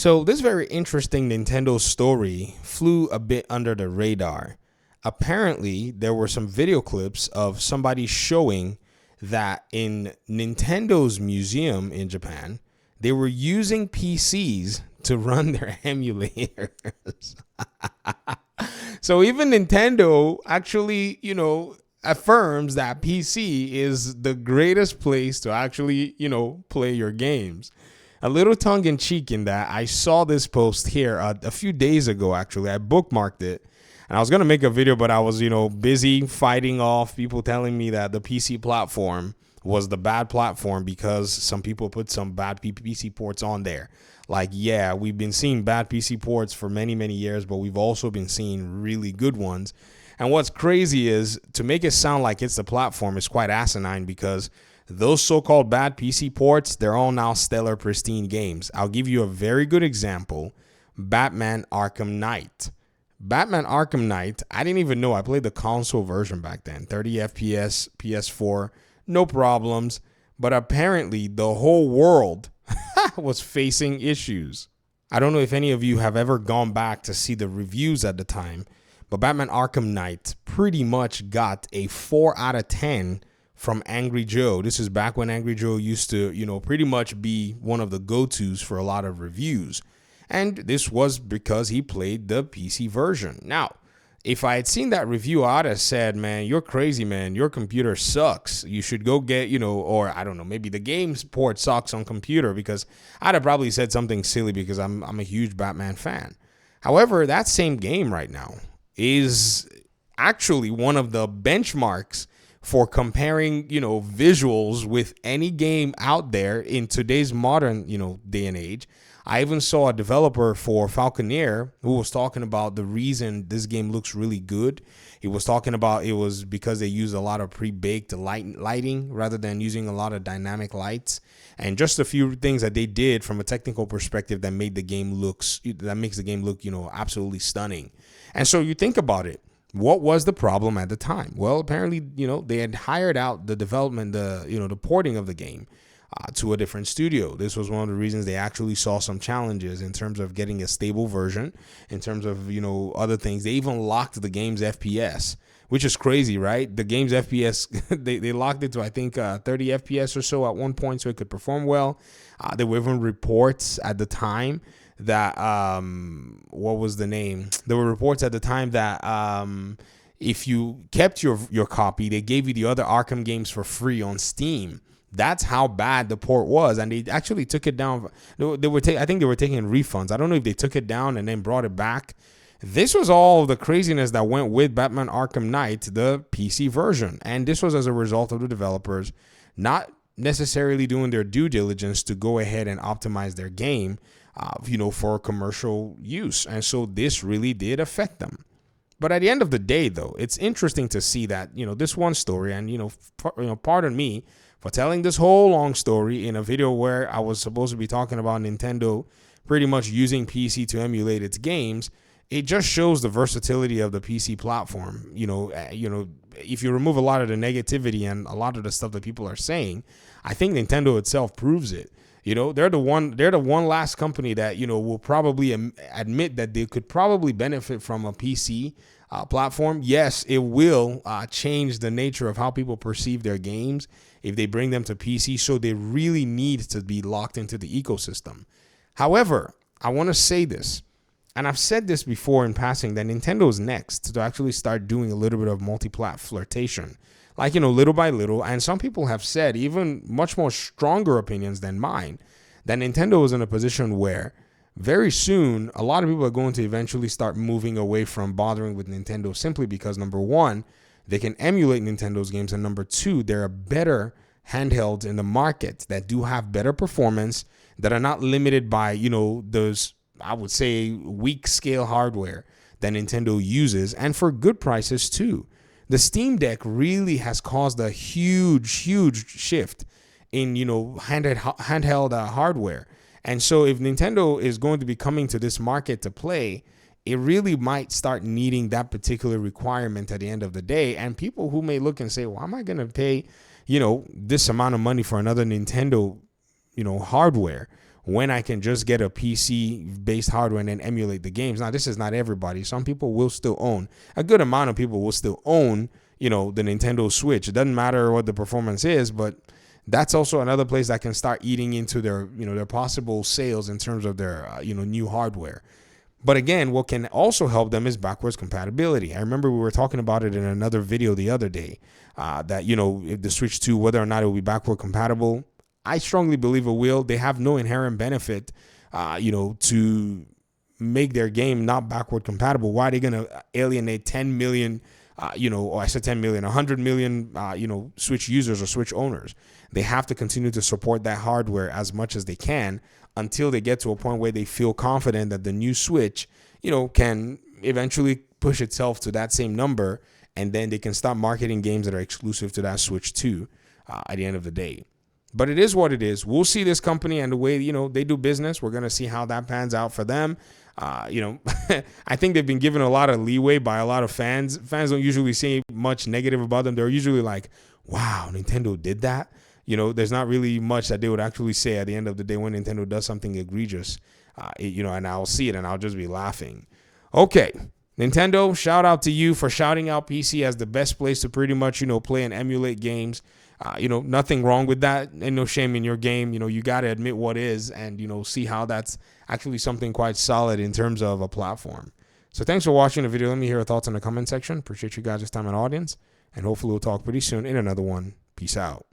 So this very interesting Nintendo story flew a bit under the radar. Apparently, there were some video clips of somebody showing that in Nintendo's museum in Japan, they were using PCs to run their emulators. So even Nintendo actually, affirms that PC is the greatest place to actually, play your games. A little tongue in cheek in that, I saw this post here a few days ago, actually. I bookmarked it and I was going to make a video, but I was, busy fighting off people telling me that the PC platform was the bad platform because some people put some bad PC ports on there. Like, yeah, we've been seeing bad PC ports for many, many years, but we've also been seeing really good ones. And what's crazy is to make it sound like it's the platform is quite asinine because those so-called bad PC ports, they're all now stellar, pristine games. I'll give you a very good example. Batman Arkham Knight. Batman Arkham Knight, I didn't even know. I played the console version back then. 30 FPS, PS4, no problems. But apparently the whole world was facing issues. I don't know if any of you have ever gone back to see the reviews at the time, but Batman Arkham Knight pretty much got a 4 out of 10 from Angry Joe. This is back when Angry Joe used to, pretty much be one of the go-tos for a lot of reviews. And this was because he played the PC version. Now, if I had seen that review, I'd have said, man, you're crazy, man. Your computer sucks. You should go get, or I don't know, maybe the game port sucks on computer, because I'd have probably said something silly because I'm a huge Batman fan. However, that same game right now is actually one of the benchmarks for comparing, visuals with any game out there in today's modern, day and age. I even saw a developer for Falconeer who was talking about the reason this game looks really good. He was talking about it was because they use a lot of pre-baked lighting rather than using a lot of dynamic lights, and just a few things that they did from a technical perspective that makes the game look, absolutely stunning. And so you think about it. What was the problem at the time? Well, apparently, they had hired out the development, the porting of the game to a different studio. This was one of the reasons they actually saw some challenges in terms of getting a stable version, in terms of, other things. They even locked the game's FPS, which is crazy, right? The game's FPS, they locked it to, I think, 30 FPS or so at one point so it could perform well. There were even reports at the time that, what was the name? There were reports at the time that if you kept your copy, they gave you the other Arkham games for free on Steam. That's how bad the port was, and they actually took it down. I think they were taking refunds. I don't know if they took it down and then brought it back. This was all the craziness that went with Batman Arkham Knight, the PC version, and this was as a result of the developers not necessarily doing their due diligence to go ahead and optimize their game, for commercial use, and so this really did affect them. But at the end of the day, though, it's interesting to see that this one story, and pardon me for telling this whole long story in a video where I was supposed to be talking about Nintendo pretty much using PC to emulate its games. It just shows the versatility of the PC platform. If you remove a lot of the negativity and a lot of the stuff that people are saying, I think Nintendo itself proves it. They're the one last company that, will probably admit that they could probably benefit from a PC platform. Yes, it will change the nature of how people perceive their games if they bring them to PC. So they really need to be locked into the ecosystem. However, I want to say this, and I've said this before in passing, that Nintendo's next to actually start doing a little bit of multi-plat flirtation. Like, little by little, and some people have said, even much more stronger opinions than mine, that Nintendo is in a position where very soon a lot of people are going to eventually start moving away from bothering with Nintendo simply because, number one, they can emulate Nintendo's games, and number two, there are better handhelds in the market that do have better performance, that are not limited by, those, I would say, weak scale hardware that Nintendo uses, and for good prices too. The Steam Deck really has caused a huge shift in, handheld hardware. And so if Nintendo is going to be coming to this market to play, it really might start needing that particular requirement at the end of the day. And people who may look and say, well, am I going to pay, this amount of money for another Nintendo, hardware when I can just get a PC based hardware and then emulate the games. Now, this is not everybody. Some people will still own, a good amount of people will still own, the Nintendo Switch. It doesn't matter what the performance is, but that's also another place that can start eating into their, their possible sales in terms of their, new hardware. But again, what can also help them is backwards compatibility. I remember we were talking about it in another video the other day, that, if the Switch 2, whether or not it will be backward compatible, I strongly believe it will. They have no inherent benefit, to make their game not backward compatible. Why are they going to alienate 10 million, or I said 10 million, 100 million, Switch users or Switch owners? They have to continue to support that hardware as much as they can until they get to a point where they feel confident that the new Switch, can eventually push itself to that same number, and then they can start marketing games that are exclusive to that Switch 2 at the end of the day. But it is what it is. We'll see this company and the way, they do business. We're going to see how that pans out for them. I think they've been given a lot of leeway by a lot of fans. Fans don't usually say much negative about them. They're usually like, wow, Nintendo did that. There's not really much that they would actually say at the end of the day when Nintendo does something egregious, and I'll see it and I'll just be laughing. Okay, Nintendo, shout out to you for shouting out PC as the best place to pretty much, play and emulate games. Nothing wrong with that. Ain't no shame in your game. You got to admit what is and, see how that's actually something quite solid in terms of a platform. So thanks for watching the video. Let me hear your thoughts in the comment section. Appreciate you guys' time and audience. And hopefully we'll talk pretty soon in another one. Peace out.